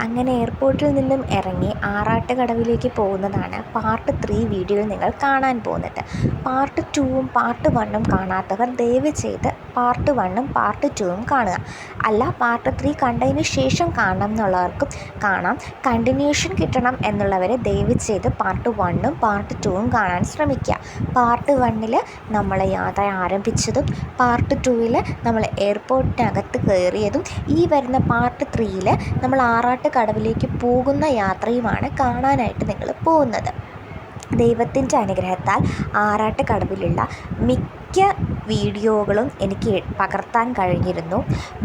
അങ്ങനെ എയർപോർട്ടിൽ നിന്നും ഇറങ്ങി ആറാട്ടുകടവിലേക്ക് പോകുന്നതാണ് പാർട്ട് 3 വീഡിയോയിൽ നിങ്ങൾ കാണാൻ പോകുന്നത്. പാർട്ട് 2ഉം പാർട്ട് 1ഉം കാണാത്തവർ ദയവ് ചെയ്ത് പാർട്ട് 1ഉം പാർട്ട് 2ഉം കാണുക. അല്ല, പാർട്ട് 3 കണ്ടതിന് ശേഷം കാണണം എന്നുള്ളവർക്കും കാണാം. കണ്ടിന്യൂഷൻ കിട്ടണം എന്നുള്ളവർ ദയവ് ചെയ്ത് പാർട്ട് 1ഉം പാർട്ട് 2ഉം കാണാൻ ശ്രമിക്കുക. പാർട്ട് 1ൽ നമ്മൾ യാത്ര ആരംഭിച്ചതും പാർട്ട് 2ൽ നമ്മൾ എയർപോർട്ടിനകത്ത് കയറിയതും ഈ വരുന്ന പാർട്ട് 3ൽ നമ്മൾ ആറാട്ടുകടവിലേക്ക് പോകുന്ന യാത്രയുമാണ് കാണാനായിട്ട് നിങ്ങൾ പോകുന്നത്. ദൈവത്തിൻ്റെ അനുഗ്രഹത്താൽ ആറാട്ടുകടവിലുള്ള മിക്ക വീഡിയോകളും എനിക്ക് പകർത്താൻ കഴിഞ്ഞിരുന്നു.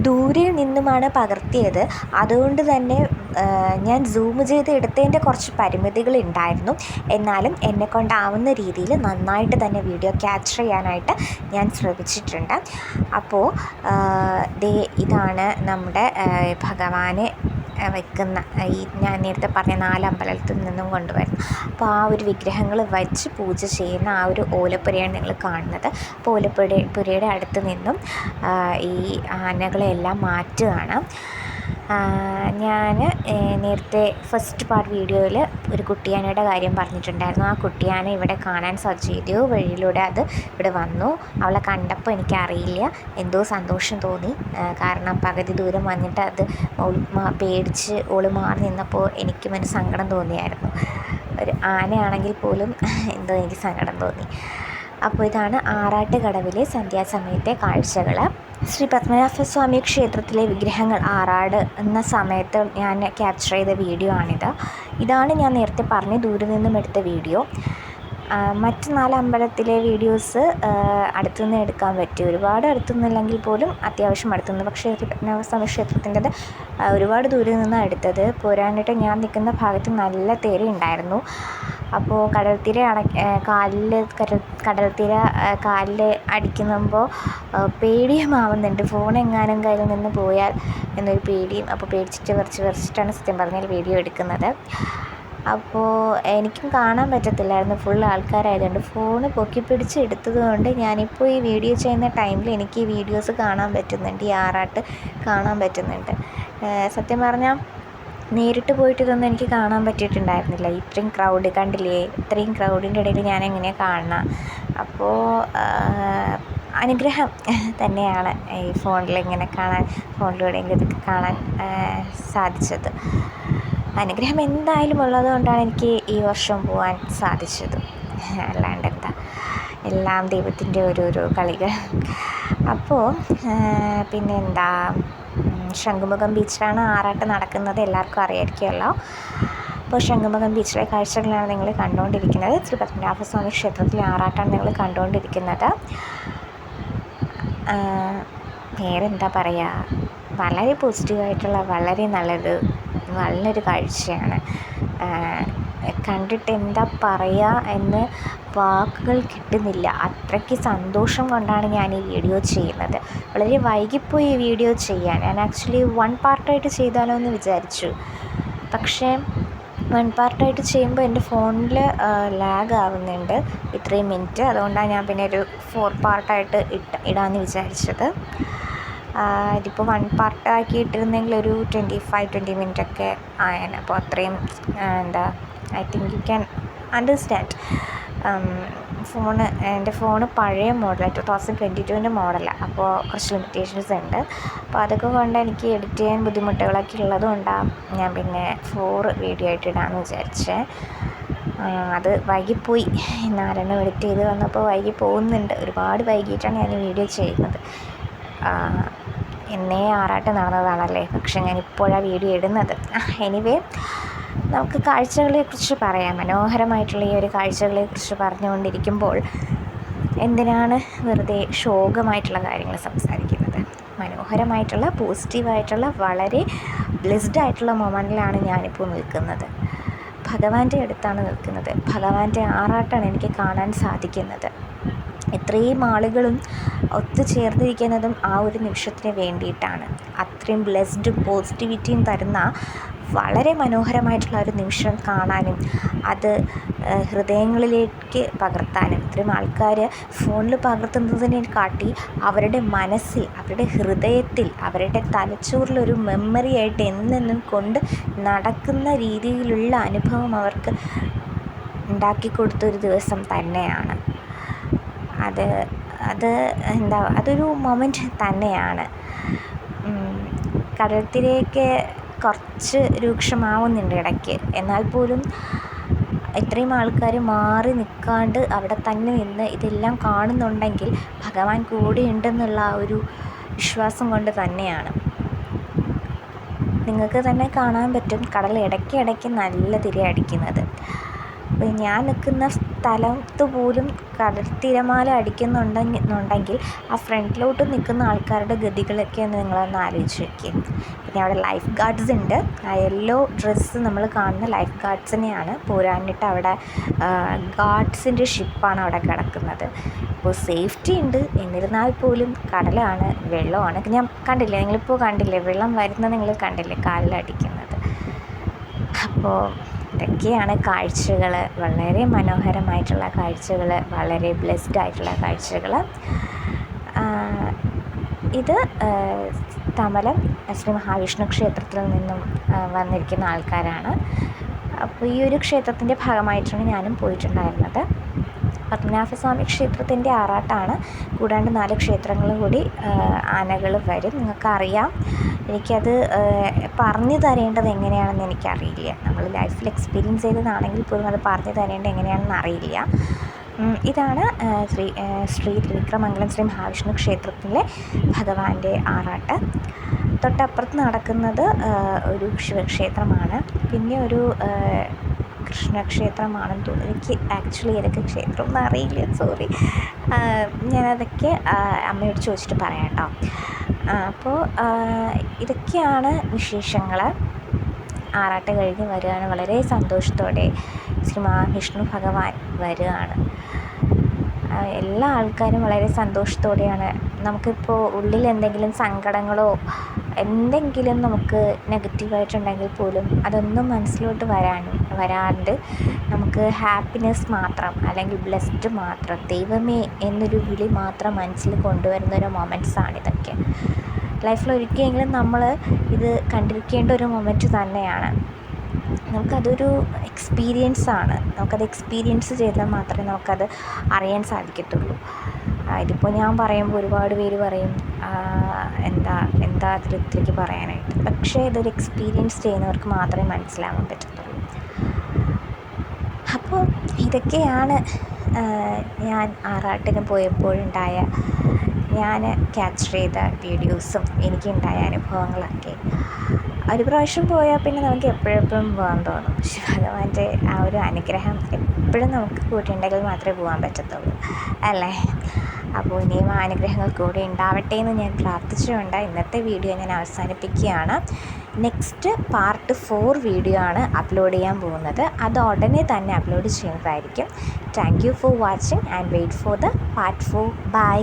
ദൂരെ നിന്നുമാണ് പകർത്തിയത്. അതുകൊണ്ട് തന്നെ ഞാൻ സൂം ചെയ്ത് എടുത്തതിൻ്റെ കുറച്ച് പരിമിതികളുണ്ടായിരുന്നു. എന്നാലും എന്നെക്കൊണ്ടാവുന്ന രീതിയിൽ നന്നായിട്ട് തന്നെ വീഡിയോ ക്യാപ്ചർ ചെയ്യാനായിട്ട് ഞാൻ ശ്രമിച്ചിട്ടുണ്ട്. അപ്പോൾ ഇതാണ് നമ്മുടെ ഭഗവാനെ വയ്ക്കുന്ന ഈ ഞാൻ നേരത്തെ പറഞ്ഞ 4 അമ്പലത്തിൽ നിന്നും കൊണ്ടുവരുന്നു. അപ്പോൾ ആ ഒരു വിഗ്രഹങ്ങൾ വച്ച് പൂജ ചെയ്യുന്ന ആ ഒരു ഓലപ്പുരയാണ് നിങ്ങൾ കാണുന്നത്. അപ്പോൾ ഓലപ്പുരയുടെ അടുത്ത് നിന്നും ഈ ആനകളെല്ലാം മാറ്റുകയാണ്. ഞാൻ നേരത്തെ ഫസ്റ്റ് പാർട്ട് വീഡിയോയിൽ ഒരു കുട്ടിയാനയുടെ കാര്യം പറഞ്ഞിട്ടുണ്ടായിരുന്നു. ആ കുട്ടിയാന ഇവിടെ കാണാൻ സാധിച്ചു. വഴിയിലൂടെ അത് ഇവിടെ വന്നു. അവളെ കണ്ടപ്പോൾ എനിക്കറിയില്ല, എന്തോ സന്തോഷം തോന്നി. കാരണം പകുതി ദൂരം വന്നിട്ട് അത് പേടിച്ച് ഓള് മാറി നിന്നപ്പോൾ എനിക്ക് സങ്കടം തോന്നിയായിരുന്നു. ഒരു ആനയാണെങ്കിൽ പോലും എന്തോ എനിക്ക് സങ്കടം തോന്നി. അപ്പോൾ ഇതാണ് ആറാട്ടുകടവിലെ സന്ധ്യാസമയത്തെ കാഴ്ചകൾ. ശ്രീ പത്മനാഭസ്വാമി ക്ഷേത്രത്തിലെ വിഗ്രഹങ്ങൾ ആറാട് എന്ന സമയത്ത് ഞാൻ ക്യാപ്ചർ ചെയ്ത വീഡിയോ ആണിത്. ഇതാണ് ഞാൻ നേരത്തെ പറഞ്ഞ ദൂരെ നിന്നും എടുത്ത വീഡിയോ. മറ്റ് 4 അമ്പലത്തിലെ വീഡിയോസ് അടുത്തുനിന്ന് എടുക്കാൻ പറ്റി. ഒരുപാട് അടുത്തുനിന്നില്ലെങ്കിൽ പോലും അത്യാവശ്യം അടുത്തുനിന്ന്. പക്ഷേ ശ്രീ പത്മനാഭസ്വാമി ക്ഷേത്രത്തിൻ്റെത് ഒരുപാട് ദൂരെ നിന്നാണ് എടുത്തത്. പോരാഞ്ഞിട്ട് ഞാൻ നിൽക്കുന്ന ഭാഗത്ത് നല്ല തിര ഉണ്ടായിരുന്നു. അപ്പോൾ കടൽത്തിര കാലിൽ അടിക്കുമ്പോൾ പേടിയുമാവുന്നുണ്ട്. ഫോൺ എങ്ങാനും കയ്യിൽ നിന്ന് പോയാൽ എന്നൊരു പേടിയും. അപ്പോൾ വിറച്ചിട്ടാണ് സത്യം പറഞ്ഞാൽ വീഡിയോ എടുക്കുന്നത്. അപ്പോൾ എനിക്കും കാണാൻ പറ്റത്തില്ലായിരുന്നു, ഫുൾ ആൾക്കാരായതുകൊണ്ട്. ഫോണ് പൊക്കിപ്പിടിച്ച് എടുത്തത് കൊണ്ട് ഞാനിപ്പോൾ ഈ വീഡിയോ ചെയ്യുന്ന ടൈമിൽ എനിക്ക് ഈ വീഡിയോസ് കാണാൻ പറ്റുന്നുണ്ട്, ഈ ആറാട്ട് കാണാൻ പറ്റുന്നുണ്ട്. സത്യം പറഞ്ഞാൽ നേരിട്ട് പോയിട്ട് ഇതൊന്നും എനിക്ക് കാണാൻ പറ്റിയിട്ടുണ്ടായിരുന്നില്ല. ഇത്രയും ക്രൗഡ് കണ്ടില്ലേ, ഇത്രയും ക്രൗഡിൻ്റെ ഇടയിൽ ഞാൻ എങ്ങനെയാണ് കാണുക. അപ്പോൾ അനുഗ്രഹം തന്നെയാണ് ഈ ഫോണിലൂടെ ഇതൊക്കെ കാണാൻ സാധിച്ചത്. അനുഗ്രഹം എന്തായാലും ഉള്ളതുകൊണ്ടാണ് എനിക്ക് ഈ വർഷം പോകാൻ സാധിച്ചത്. അല്ലാണ്ട് എന്താ, എല്ലാം ദൈവത്തിൻ്റെ ഓരോരോ കളികൾ. അപ്പോൾ പിന്നെന്താ, ശംഖുമുഖം ബീച്ചിലാണ് ആറാട്ട് നടക്കുന്നത്, എല്ലാവർക്കും അറിയാമായിരിക്കുമല്ലോ. അപ്പോൾ ശംഖുമുഖം ബീച്ചിലെ കാഴ്ചകളാണ് നിങ്ങൾ കണ്ടുകൊണ്ടിരിക്കുന്നത്. ശ്രീ പത്മനാഭസ്വാമി ക്ഷേത്രത്തിലെ ആറാട്ടാണ് നിങ്ങൾ കണ്ടുകൊണ്ടിരിക്കുന്നത്. വേറെന്താ പറയുക, വളരെ പോസിറ്റീവായിട്ടുള്ള വളരെ നല്ലൊരു കാഴ്ചയാണ്. കണ്ടിട്ട് എന്താ പറയുക എന്ന് വാക്കുകൾ കിട്ടുന്നില്ല. അത്രയ്ക്ക് സന്തോഷം കൊണ്ടാണ് ഞാൻ ഈ വീഡിയോ ചെയ്യുന്നത്. വളരെ വൈകിപ്പോയി ഈ വീഡിയോ ചെയ്യാൻ. ഞാൻ ആക്ച്വലി 1 പാർട്ടായിട്ട് ചെയ്താലോ എന്ന് വിചാരിച്ചു. പക്ഷേ 1 പാർട്ടായിട്ട് ചെയ്യുമ്പോൾ എൻ്റെ ഫോണിൽ ലാഗ് ആവുന്നുണ്ട് ഇത്രയും മിനിറ്റ്. അതുകൊണ്ടാണ് ഞാൻ പിന്നെ ഒരു 4 പാർട്ടായിട്ട് ഇടാമെന്ന് വിചാരിച്ചത്. ഇതിപ്പോൾ 1 പാർട്ടാക്കി ഇട്ടിരുന്നെങ്കിൽ ഒരു 25-20 മിനിറ്റൊക്കെ ആയേനെ. അപ്പോൾ അത്രയും I think you can understand. എൻ്റെ ഫോണ് പഴയ മോഡലാണ്, 2022 മോഡലാണ്. അപ്പോൾ കുറച്ച് ലിമിറ്റേഷൻസ് ഉണ്ട്. അപ്പോൾ അതൊക്കെ കൊണ്ട് എനിക്ക് എഡിറ്റ് ചെയ്യാൻ ബുദ്ധിമുട്ടുകളൊക്കെ ഉള്ളതുകൊണ്ടാണ് ഞാൻ പിന്നെ 4 വീഡിയോ ആയിട്ട് ഇടാമെന്ന് വിചാരിച്ചേ. അത് വൈകിപ്പോയി. 4 എഡിറ്റ് ചെയ്ത് വന്നപ്പോൾ വൈകി പോകുന്നുണ്ട്. ഒരുപാട് വൈകിട്ടാണ് ഞാൻ ഈ വീഡിയോ ചെയ്യുന്നത്. എന്നേ ആറാട്ട് നടന്നതാണല്ലേ, പക്ഷെ ഞാനിപ്പോഴാണ് വീഡിയോ ഇടുന്നത്. എനിവേ, നമുക്ക് കാഴ്ചകളെക്കുറിച്ച് പറയാം. മനോഹരമായിട്ടുള്ള ഈ ഒരു കാഴ്ചകളെക്കുറിച്ച് പറഞ്ഞുകൊണ്ടിരിക്കുമ്പോൾ എന്തിനാണ് വെറുതെ ശോകമായിട്ടുള്ള കാര്യങ്ങൾ സംസാരിക്കുന്നത്. മനോഹരമായിട്ടുള്ള പോസിറ്റീവായിട്ടുള്ള വളരെ ബ്ലെസ്ഡ് ആയിട്ടുള്ള മൊമെൻറ്റിലാണ് ഞാനിപ്പോൾ നിൽക്കുന്നത്. ഭഗവാന്റെ അടുത്താണ് നിൽക്കുന്നത്. ഭഗവാന്റെ ആറാട്ടാണ് എനിക്ക് കാണാൻ സാധിക്കുന്നത്. ഇത്രയും ആളുകളും ഒത്തുചേർന്നിരിക്കുന്നതും ആ ഒരു നിമിഷത്തിന് വേണ്ടിയിട്ടാണ്. അത്രയും ബ്ലെസ്ഡും പോസിറ്റിവിറ്റിയും തരുന്ന വളരെ മനോഹരമായിട്ടുള്ള ഒരു നിമിഷം കാണാനും അത് ഹൃദയങ്ങളിലേക്ക് പകർത്താനും, ഇത്രയും ആൾക്കാർ ഫോണിൽ പകർത്തുന്നതിനെ കാട്ടി അവരുടെ മനസ്സിൽ, അവരുടെ ഹൃദയത്തിൽ, അവരുടെ തലച്ചോറിലൊരു മെമ്മറി ആയിട്ട് എന്നെന്നും കൊണ്ട് നടക്കുന്ന രീതിയിലുള്ള അനുഭവം അവർക്ക് ഉണ്ടാക്കിക്കൊടുത്തൊരു ദിവസം തന്നെയാണ് അത് അതൊരു മൊമെൻ്റ് തന്നെയാണ്. കടൽത്തിരയൊക്കെ കുറച്ച് രൂക്ഷമാവുന്നുണ്ട് ഇടയ്ക്ക്, എന്നാൽ പോലും ഇത്രയും ആൾക്കാർ മാറി നിൽക്കാണ്ട് അവിടെ തന്നെ നിന്ന് ഇതെല്ലാം കാണുന്നുണ്ടെങ്കിൽ ഭഗവാൻ കൂടെയുണ്ടെന്നുള്ള ആ ഒരു വിശ്വാസം കൊണ്ട് തന്നെയാണ്. നിങ്ങൾക്ക് തന്നെ കാണാൻ പറ്റും കടൽ ഇടയ്ക്ക് നല്ല തിര അടിക്കുന്നത്. അപ്പോൾ ഞാൻ നിൽക്കുന്ന സ്ഥലത്ത് പോലും കടൽ തിരമാല അടിക്കുന്നുണ്ടെങ്കിൽ ആ ഫ്രണ്ടിലോട്ട് നിൽക്കുന്ന ആൾക്കാരുടെ ഗതികളൊക്കെ നിങ്ങളൊന്ന് ആലോചിച്ച് നോക്കിയേ. പിന്നെ അവിടെ ലൈഫ് ഗാർഡ്സ് ഉണ്ട്. ആ യെല്ലോ ഡ്രസ്സ് നമ്മൾ കാണുന്ന ലൈഫ് ഗാർഡ്സിനെയാണ്. പോരാഞ്ഞിട്ട് അവിടെ ഗാർഡ്സിൻ്റെ ഷിപ്പാണ് അവിടെ കിടക്കുന്നത്. അപ്പോൾ സേഫ്റ്റി ഉണ്ട്, എന്നിരുന്നാൽ പോലും കടലാണ്, വെള്ളമാണ്. ഞാൻ കണ്ടില്ലേ, നിങ്ങളിപ്പോൾ കണ്ടില്ലേ വെള്ളം വരുന്നത്, നിങ്ങൾ കണ്ടില്ലേ കാലിലടിക്കുന്നത്. അപ്പോൾ ഇതൊക്കെയാണ് കാഴ്ചകൾ, വളരെ മനോഹരമായിട്ടുള്ള കാഴ്ചകൾ, വളരെ ബ്ലെസ്ഡ് ആയിട്ടുള്ള കാഴ്ചകൾ. ഇത് തമലം ശ്രീ മഹാവിഷ്ണു ക്ഷേത്രത്തിൽ നിന്നും വന്നിരിക്കുന്ന ആൾക്കാരാണ്. അപ്പോൾ ഈ ഒരു ക്ഷേത്രത്തിൻ്റെ ഭാഗമായിട്ടാണ് ഞാനും പോയിട്ടുണ്ടായിരുന്നത്. പത്മനാഭസ്വാമി ക്ഷേത്രത്തിൻ്റെ ആറാട്ടാണ്. കൂടാണ്ട് 4 ക്ഷേത്രങ്ങളും കൂടി ആനകൾ വരും. നിങ്ങൾക്കറിയാം, എനിക്കത് പറഞ്ഞു തരേണ്ടത് എങ്ങനെയാണെന്ന് എനിക്കറിയില്ല. നമ്മൾ ലൈഫിൽ എക്സ്പീരിയൻസ് ചെയ്തതാണെങ്കിൽ പോലും അത് പറഞ്ഞു തരേണ്ടത് എങ്ങനെയാണെന്ന് അറിയില്ല. ഇതാണ് ശ്രീ ത്രിവിക്രമംഗലം ശ്രീ മഹാവിഷ്ണു ക്ഷേത്രത്തിലെ ഭഗവാന്റെ ആറാട്ട്. തൊട്ടപ്പുറത്ത് നടക്കുന്നത് ഒരു ശിവക്ഷേത്രമാണ്, പിന്നെ ഒരു കൃഷ്ണക്ഷേത്രമാണെന്ന് തോന്നുന്നു. എനിക്ക് ആക്ച്വലി ഏതൊക്കെ ക്ഷേത്രം ഒന്നും അറിയില്ല, സോറി. ഞാനതൊക്കെ അമ്മയോട് ചോദിച്ചിട്ട് പറയാം കേട്ടോ. അപ്പോൾ ഇതൊക്കെയാണ് വിശേഷങ്ങൾ. ആറാട്ട് കഴിഞ്ഞ് വരികയാണ്, വളരെ സന്തോഷത്തോടെ ശ്രീ മഹാവിഷ്ണു ഭഗവാൻ വരികയാണ്. എല്ലാ ആൾക്കാരും വളരെ സന്തോഷത്തോടെയാണ്. നമുക്കിപ്പോൾ ഉള്ളിൽ എന്തെങ്കിലും സങ്കടങ്ങളോ എന്തെങ്കിലും നമുക്ക് നെഗറ്റീവായിട്ടുണ്ടെങ്കിൽ പോലും അതൊന്നും മനസ്സിലോട്ട് വരാണ്ട് നമുക്ക് ഹാപ്പിനെസ് മാത്രം, അല്ലെങ്കിൽ ബ്ലെസ്ഡ് മാത്രം, ദൈവമേ എന്നൊരു വിളി മാത്രം മനസ്സിൽ കൊണ്ടുവരുന്നൊരു മൊമെൻറ്റ്സാണിതൊക്കെ. ലൈഫിൽ ഒരിക്കലെങ്കിലും നമ്മൾ ഇത് കണ്ടിരിക്കേണ്ട ഒരു മൊമെൻറ്റ് തന്നെയാണ്. നമുക്കതൊരു എക്സ്പീരിയൻസാണ്. നമുക്കത് എക്സ്പീരിയൻസ് ചെയ്താൽ മാത്രമേ നമുക്കത് അറിയാൻ സാധിക്കത്തുള്ളൂ. ഇതിപ്പോൾ ഞാൻ പറയുമ്പോൾ ഒരുപാട് പേര് പറയും എന്താ അതിൽ ഇത്രയ്ക്ക് പറയാനായിട്ട്. പക്ഷേ ഇതൊരു എക്സ്പീരിയൻസ് ചെയ്യുന്നവർക്ക് മാത്രമേ മനസ്സിലാവാൻ പറ്റത്തുള്ളൂ. അപ്പോൾ ഇതൊക്കെയാണ് ഞാൻ ആറാട്ടിന് പോയപ്പോഴുണ്ടായ, ഞാൻ ക്യാപ്ചർ ചെയ്ത വീഡിയോസും എനിക്കുണ്ടായ അനുഭവങ്ങളൊക്കെ. ഒരു പ്രാവശ്യം പോയാൽ പിന്നെ നമുക്ക് എപ്പോഴെപ്പോഴും പോകാൻ തോന്നും. ഭഗവാന്റെ ആ ഒരു അനുഗ്രഹം എപ്പോഴും നമുക്ക് കൂട്ടിയുണ്ടെങ്കിൽ മാത്രമേ പോകാൻ പറ്റത്തുള്ളൂ, അല്ലേ? അപ്പോൾ ഇനിയും ആ അനുഗ്രഹങ്ങൾ കൂടെ ഉണ്ടാവട്ടെ എന്ന് ഞാൻ പ്രാർത്ഥിച്ചുകൊണ്ട് ഇന്നത്തെ വീഡിയോ ഞാൻ അവസാനിപ്പിക്കുകയാണ്. നെക്സ്റ്റ് പാർട്ട് 4 വീഡിയോ ആണ് അപ്ലോഡ് ചെയ്യാൻ പോകുന്നത്. അത് ഉടനെ തന്നെ അപ്ലോഡ് ചെയ്യുന്നതായിരിക്കും. Thank you for watching and wait for the part 4. By.